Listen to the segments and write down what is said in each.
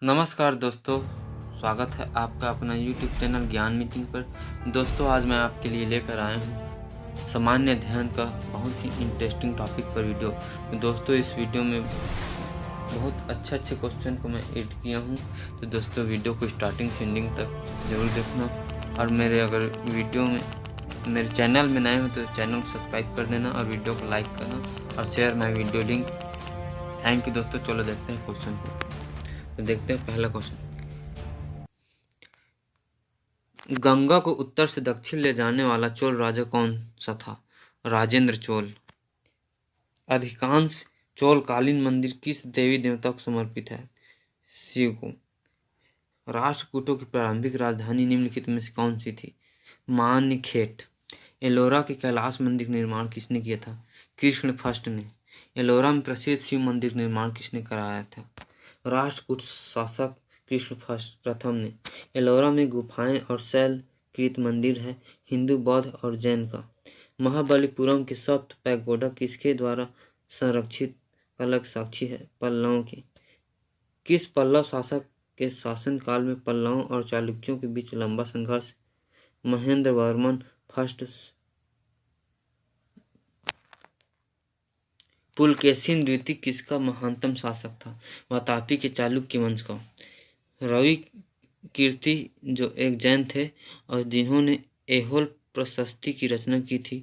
नमस्कार दोस्तों, स्वागत है आपका अपना YouTube चैनल ज्ञान मीटिंग पर। दोस्तों, आज मैं आपके लिए लेकर आया हूँ सामान्य अध्ययन का बहुत ही इंटरेस्टिंग टॉपिक पर वीडियो। तो दोस्तों, इस वीडियो में बहुत अच्छे क्वेश्चन को मैं एड किया हूँ। तो दोस्तों, वीडियो को स्टार्टिंग से एंडिंग तक ज़रूर देखना। और मेरे चैनल में नए हो तो चैनल को सब्सक्राइब कर देना और वीडियो को लाइक करना और share my video link. Thank you दोस्तों। चलो देखते हैं क्वेश्चन को। तो देखते हैं पहला क्वेश्चन। गंगा को उत्तर से दक्षिण ले जाने वाला चोल राजा कौन सा था? राजेंद्र चोल। अधिकांश चोलकालीन मंदिर किस देवी देवता को समर्पित है? शिव को। राष्ट्रकूटों की प्रारंभिक राजधानी निम्नलिखित में से कौन सी थी? मान्यखेट। एलोरा के कैलाश मंदिर का निर्माण किसने किया था? कृष्ण फर्स्ट ने। एलोरा में प्रसिद्ध शिव मंदिर निर्माण किसने कराया था? राष्ट्रकूट शासक कृष्ण फर्स्ट प्रथम ने। एलोरा में गुफाएं और शैलकृत मंदिर है, हिंदू, बौद्ध और जैन का। महाबलीपुरम के सप्त पैगोडा किसके द्वारा संरक्षित कलक साक्षी है? पल्लवों की। किस पल्लव शासक के शासनकाल में पल्लवों और चालुक्यों के बीच लंबा संघर्ष? महेंद्र वर्मन फर्स्ट। पुलकेशिन द्वितीय किसका महानतम शासक था? वह तापी के चालुक्य वंश का। रवि कीर्ति जो एक जैन थे और जिन्होंने ऐहोल प्रशस्ति की रचना की थी,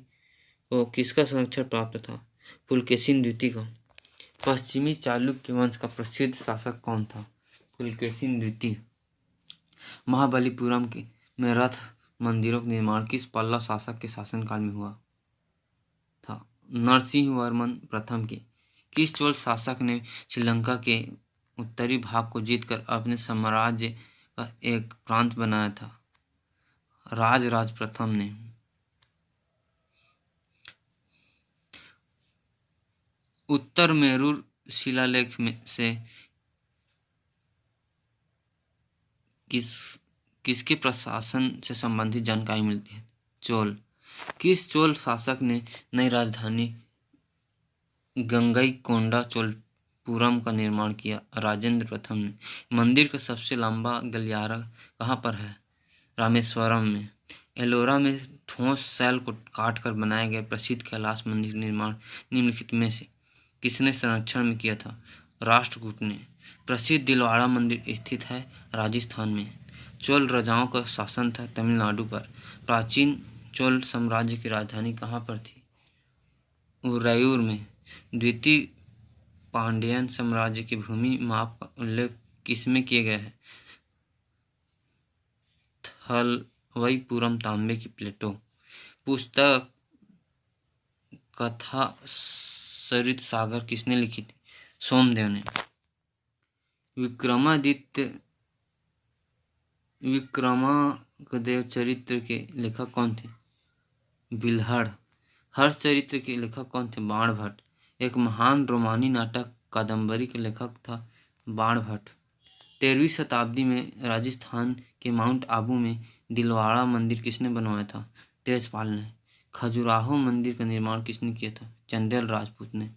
वो किसका संरक्षण प्राप्त था? पुलकेशिन द्वितीय का। पश्चिमी चालुक्य वंश का प्रसिद्ध शासक कौन था? पुलकेशिन द्वितीय। महाबलीपुरम के में रथ मंदिरों का निर्माण किस पल्लव शासक के शासनकाल में हुआ था? नरसिंह वर्मन प्रथम के। किस चोल शासक ने श्रीलंका के उत्तरी भाग को जीतकर अपने साम्राज्य का एक प्रांत बनाया था? राजराज प्रथम ने। उत्तर मेरू शिलालेख में से किसके प्रशासन से संबंधित जानकारी मिलती है? चोल। किस चोल शासक ने नई राजधानी गंगईकोंडा चोलपुरम का निर्माण किया? राजेंद्र प्रथम ने। मंदिर का सबसे लंबा गलियारा कहाँ पर है? रामेश्वरम में। एलोरा में ठोस शैल को काटकर बनाए गए प्रसिद्ध कैलाश मंदिर निर्माण निम्नलिखित में से किसने संरक्षण में किया था? राष्ट्रकूट ने। प्रसिद्ध दिलवाड़ा मंदिर स्थित है राजस्थान में। चोल राजाओं का शासन था तमिलनाडु पर। प्राचीन चोल साम्राज्य की राजधानी कहाँ पर थी? उरैयूर में। द्वितीय पांड्यन साम्राज्य की भूमि माप का उल्लेख किसमें किया गया है? थलवईपुरम तांबे की प्लेटों। पुस्तक कथा सरित सागर किसने लिखी थी? सोमदेव ने। विक्रमांकदेव चरित्र के लेखक कौन थे? बिल्हड़। हर्ष चरित्र के लेखक कौन थे? बाणभट्ट। एक महान रोमानी नाटक कादम्बरी के लेखक था बाणभट्ट। 13वीं शताब्दी में राजस्थान के माउंट आबू में दिलवाड़ा मंदिर किसने बनवाया था? तेजपाल ने। खजुराहो मंदिर का निर्माण किसने किया था? चंदेल राजपूत ने।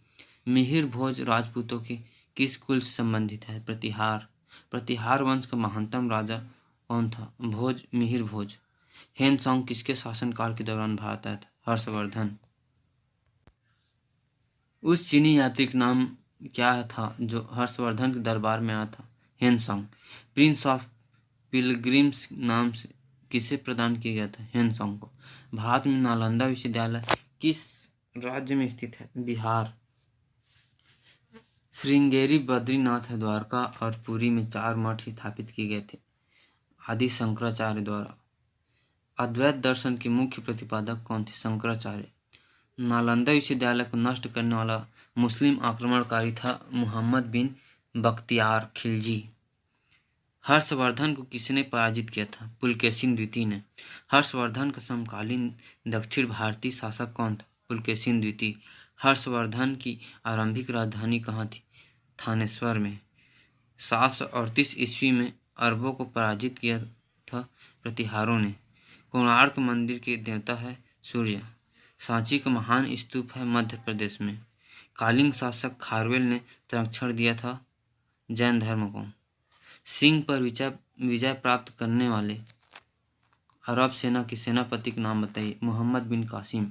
मिहिर भोज राजपूतों के किस कुल से संबंधित है? प्रतिहार। प्रतिहार वंश का महानतम राजा कौन था? भोज मिहिर भोज। हेनसोंग किसके शासनकाल के दौरान भारत आया था? हर्षवर्धन। उस चीनी यात्री का नाम क्या था जो हर्षवर्धन के दरबार में आया था? हेनसोंग। प्रिंस ऑफ पिलग्रिम्स नाम से किसे प्रदान किया गया था? हेनसोंग को। भारत में नालंदा विश्वविद्यालय किस राज्य में स्थित है? बिहार। श्रृंगेरी, बद्रीनाथ, द्वारका और पुरी में 4 मठ स्थापित किए गए थे आदि शंकराचार्य द्वारा। अद्वैत दर्शन के मुख्य प्रतिपादक कौन थे? शंकराचार्य। नालंदा विश्वविद्यालय को नष्ट करने वाला मुस्लिम आक्रमणकारी था मुहम्मद बिन बख्तियार खिलजी। हर्षवर्धन को किसने पराजित किया था? पुलकेशिन द्वितीय ने। हर्षवर्धन का समकालीन दक्षिण भारतीय शासक कौन था? पुलकेशिन द्वितीय। हर्षवर्धन की आरंभिक राजधानी कहाँ थी? थानेश्वर में। 738 ईस्वी में अरबों को पराजित किया था प्रतिहारों ने। कोणार्क मंदिर के देवता है सूर्य। सांची का महान स्तूप है मध्य प्रदेश में। कालिंग शासक खारवेल ने संरक्षण दिया था जैन धर्म को। सिंह पर विजय विजय प्राप्त करने वाले अरब सेना के सेनापति का नाम बताइए। मोहम्मद बिन कासिम।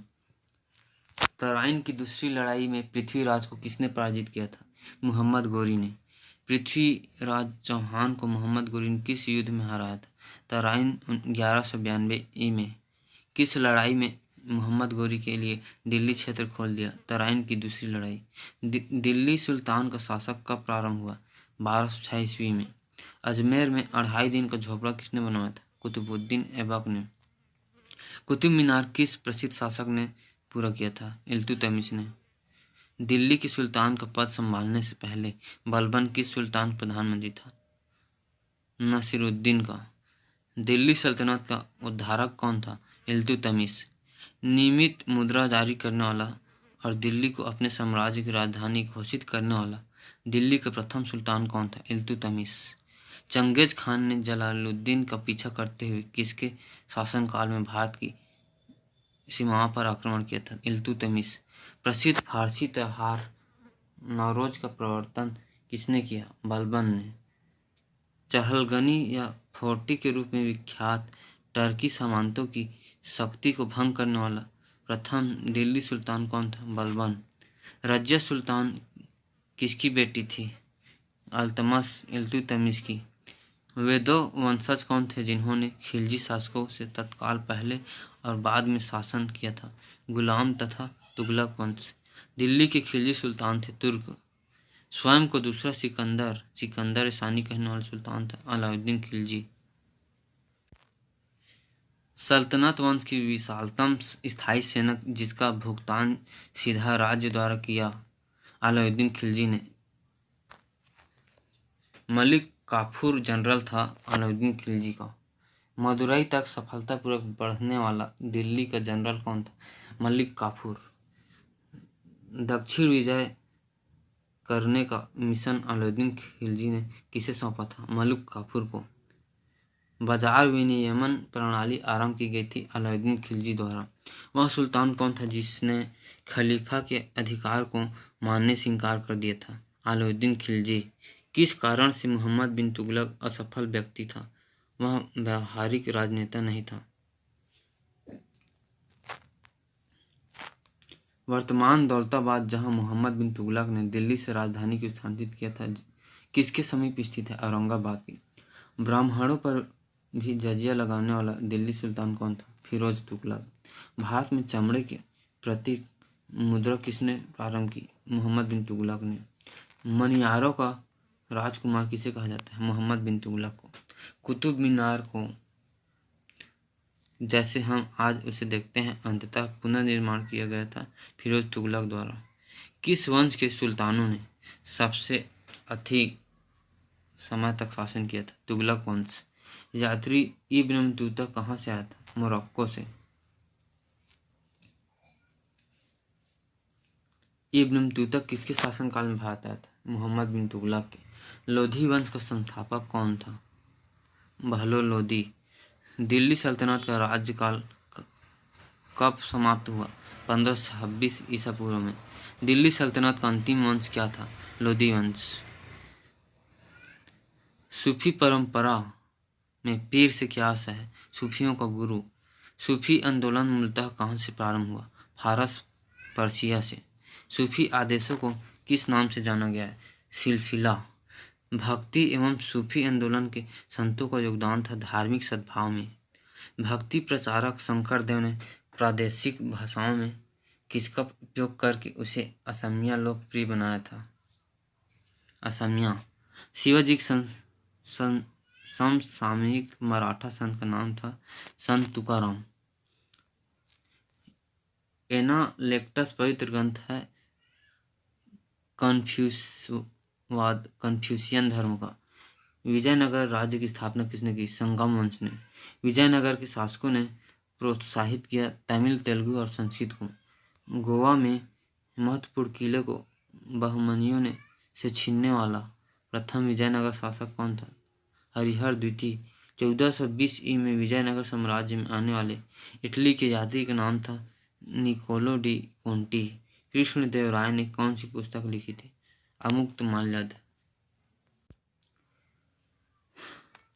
तराइन की दूसरी लड़ाई में पृथ्वीराज को किसने पराजित किया था? मोहम्मद गोरी ने। पृथ्वीराज चौहान को मोहम्मद गोरी ने किस युद्ध में हराया था? तराइन 1192 में। किस लड़ाई में मोहम्मद गोरी के लिए दिल्ली क्षेत्र खोल दिया? तराइन की दूसरी लड़ाई। दिल्ली सुल्तान का शासक कब प्रारंभ हुआ? 1206 ईस्वी में। अजमेर में 2.5 दिन का झोपड़ा किसने बनवाया था? कुतुबुद्दीन ऐबक ने। कुतुब मीनार किस प्रसिद्ध शासक ने पूरा किया था? इल्तुतमिश ने। दिल्ली के सुल्तान का पद संभालने से पहले बलबन किस सुल्तान प्रधानमंत्री था? नसीरुद्दीन का। दिल्ली सल्तनत का उद्धारक कौन था? इल्तुतमिश। नियमित मुद्रा जारी करने वाला और दिल्ली को अपने साम्राज्य की राजधानी घोषित करने वाला दिल्ली का प्रथम सुल्तान कौन था? इल्तुतमिश। चंगेज खान ने जलालुद्दीन का पीछा करते हुए किसके शासनकाल में भारत की सीमाओं पर आक्रमण किया था? इल्तुतमिश। प्रसिद्ध फारसी त्योहार नवरोज का प्रवर्तन किसने किया? बलबन ने। चहलगनी या फोर्टी के रूप में विख्यात टर्की सामंतों की शक्ति को भंग करने वाला प्रथम दिल्ली सुल्तान कौन था? बलबन। रजिया सुल्तान किसकी बेटी थी? अल्तमश इल्तुतमिश की। वे दो वंशज कौन थे जिन्होंने खिलजी शासकों से तत्काल पहले और बाद में शासन किया था? गुलाम तथा तुगलक वंश। दिल्ली के खिलजी सुल्तान थे तुर्क। स्वयं को दूसरा सिकंदर सानी कहने वाला सुल्तान था अलाउद्दीन खिलजी। सल्तनत वंश की विशालतम स्थायी सेना जिसका भुगतान सीधा राज्य द्वारा किया अलाउद्दीन खिलजी ने। मलिक काफूर जनरल था अलाउद्दीन खिलजी का। मदुरई तक सफलतापूर्वक बढ़ने वाला दिल्ली का जनरल कौन था? मलिक काफूर। दक्षिण विजय करने का मिशन अलाउद्दीन खिलजी ने किसे सौंपा था? मलिक काफूर को। बाजार विनियमन प्रणाली आरंभ की गई थी अलाउद्दीन खिलजी द्वारा। वह सुल्तान कौन था जिसने खलीफा के अधिकार को मानने से इनकार कर दिया था? अलाउद्दीन खिलजी। किस कारण से मोहम्मद बिन तुगलक असफल व्यक्ति था? वह व्यावहारिक राजनेता नहीं था। वर्तमान दौलताबाद जहां मोहम्मद बिन तुगलक ने दिल्ली से राजधानी को स्थानांतरित किया था किसके समीप स्थित है? औरंगाबाद की। ब्राह्मणों पर भी जजिया लगाने वाला दिल्ली सुल्तान कौन था? फिरोज तुगलक। भारत में चमड़े के प्रतीक मुद्रा किसने प्रारंभ की? मोहम्मद बिन तुगलक ने। मनियारों का राजकुमार किसे कहा जाता है? मोहम्मद बिन तुगलक को। कुतुब मीनार को जैसे हम आज उसे देखते हैं अंततः पुनर्निर्माण किया गया था फिरोज तुगलक द्वारा। किस वंश के सुल्तानों ने सबसे अधिक समय तक शासन किया था? तुगलक वंश। यात्री इब्न बतूता कहाँ से आया था? मोरक्को से। इब्न बतूता किसके शासनकाल में भारत आया था? मोहम्मद बिन तुगलक के। लोधी वंश का संस्थापक कौन था? बहलोल लोदी। दिल्ली सल्तनत का राज्यकाल कब समाप्त हुआ? 1526 ईसा पूर्व में। दिल्ली सल्तनत का अंतिम वंश क्या था? लोधी वंश। सूफी परंपरा में पीर से क्या आशय है? सूफियों का गुरु। सूफी आंदोलन मूलतः कहाँ से प्रारंभ हुआ? फारस पर्शिया से। सूफी आदेशों को किस नाम से जाना गया है? सिलसिला। भक्ति एवं सूफी आंदोलन के संतों का योगदान था धार्मिक सद्भाव में। भक्ति प्रचारक शंकरदेव ने प्रादेशिक भाषाओं में किसका उपयोग करके उसे असमिया लोकप्रिय बनाया था? असमिया। शिवाजी समसामयिक मराठा संत का नाम था संत तुकाराम। एनालेक्टस पवित्र ग्रंथ है कन्फ्यूशियन धर्म का। विजयनगर राज्य की स्थापना किसने की? संगम वंश ने। विजयनगर के शासकों ने प्रोत्साहित किया तमिल, तेलुगु और संस्कृत को। गोवा में महत्वपूर्ण किले को बहमनियों ने से छीनने वाला प्रथम विजयनगर शासक कौन था? हरिहर द्वितीय। 1420 ईस्वी में विजयनगर साम्राज्य में आने वाले इटली के यात्री का नाम था निकोलो डी कोंटी। कृष्णदेव राय ने कौन सी पुस्तक लिखी थी? अमुक्तमाल्यद।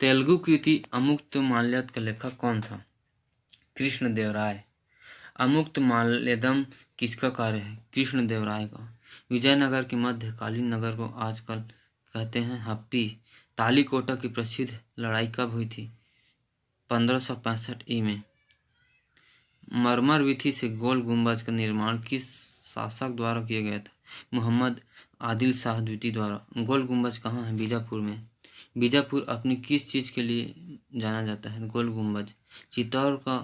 तेलुगु कृति अमुक्तमाल्यद का लेखक कौन था? कृष्णदेवराय। अमुक्तमाल्यदम किसका कार्य है? कृष्णदेवराय का। विजयनगर के मध्यकालीन नगर को आजकल कहते हैं हम्पी। तालीकोटा की प्रसिद्ध लड़ाई कब हुई थी? 1565 ई में। मरमर विधि से गोल गुंबज का निर्माण किस शासक द्वारा किया गया था? मोहम्मद आदिल शाह द्वितीय द्वारा। गोल गुंबज कहाँ है? बीजापुर में। बीजापुर अपनी किस चीज के लिए जाना जाता है? गोल गुंबज। चित्तौड़ का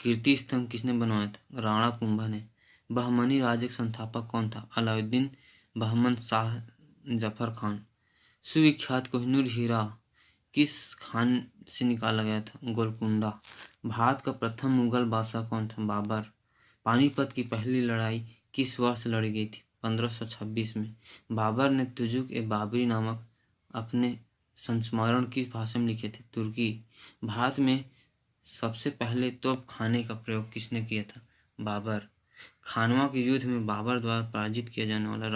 कीर्ति स्तंभ किसने बनवाया था? राणा कुंभा ने। बहमनी राज्य का संस्थापक कौन था? अलाउद्दीन बहमन शाह जफर खान। सुविख्यात कोहिनूर हीरा किस खान से निकाला गया था? गोलकुंडा। भारत का प्रथम मुगल बादशाह कौन था? बाबर। पानीपत की पहली लड़ाई किस वर्ष लड़ी गई थी? 1526 में। बाबर ने तुजुक ए बाबरी नामक अपने संस्मरण किस भाषा में लिखे थे? तुर्की। भारत में सबसे पहले तोप खाने का प्रयोग किसने किया था? बाबर। खानवा के युद्ध में बाबर द्वारा पराजित किया जाने वाला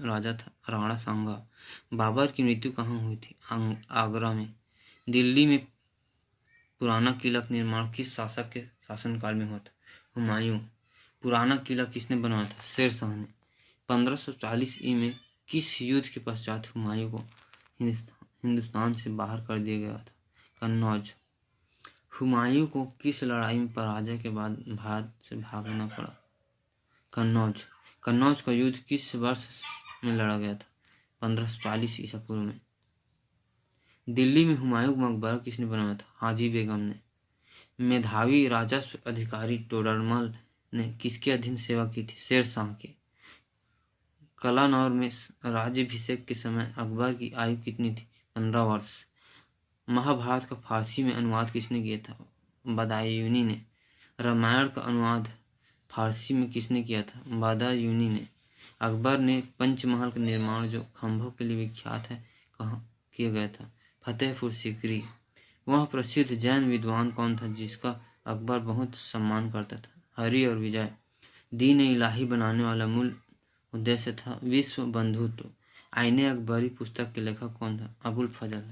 राजा था राणा सांगा। बाबर की मृत्यु कहाँ हुई थी? आगरा में। दिल्ली में पुराना किला का निर्माण किस शासक के शासनकाल में हुआ था? हुमायूं। पुराना किला किसने बनवाया था? शेर शाह ने। 1540 ई में किस युद्ध के पश्चात हुमायूं को हिंदुस्तान से बाहर कर दिया गया था? कन्नौज। हुमायूं को किस लड़ाई में पराजय के बाद भारत से भागना पड़ा? कन्नौज। कन्नौज का युद्ध किस वर्ष में लड़ा गया था? 1540 ईसा पूर्व में। दिल्ली में हुमायूं का मकबरा किसने बनवाया था? हाजी बेगम ने। मेधावी राजस्व अधिकारी टोडरमल ने किसके अधीन सेवा की थी? शेर शाह के। कलानौर में राज्याभिषेक के समय अकबर की आयु कितनी थी? 15 वर्ष। महाभारत का फारसी में अनुवाद किसने किया था? बदायूनी ने। रामायण का अनुवाद फारसी में किसने किया था? बदायूनी ने। अकबर ने पंचमहल का निर्माण जो खंभों के लिए विख्यात है कहाँ किया गया था? फतेहपुर सीकरी। वह प्रसिद्ध जैन विद्वान कौन था जिसका अकबर बहुत सम्मान करता था? हरि और विजय। दीन इलाही बनाने वाला मूल उद्देश्य था विश्व बंधुत्व। आईने अकबरी पुस्तक के लेखक कौन था? अबुल फजल।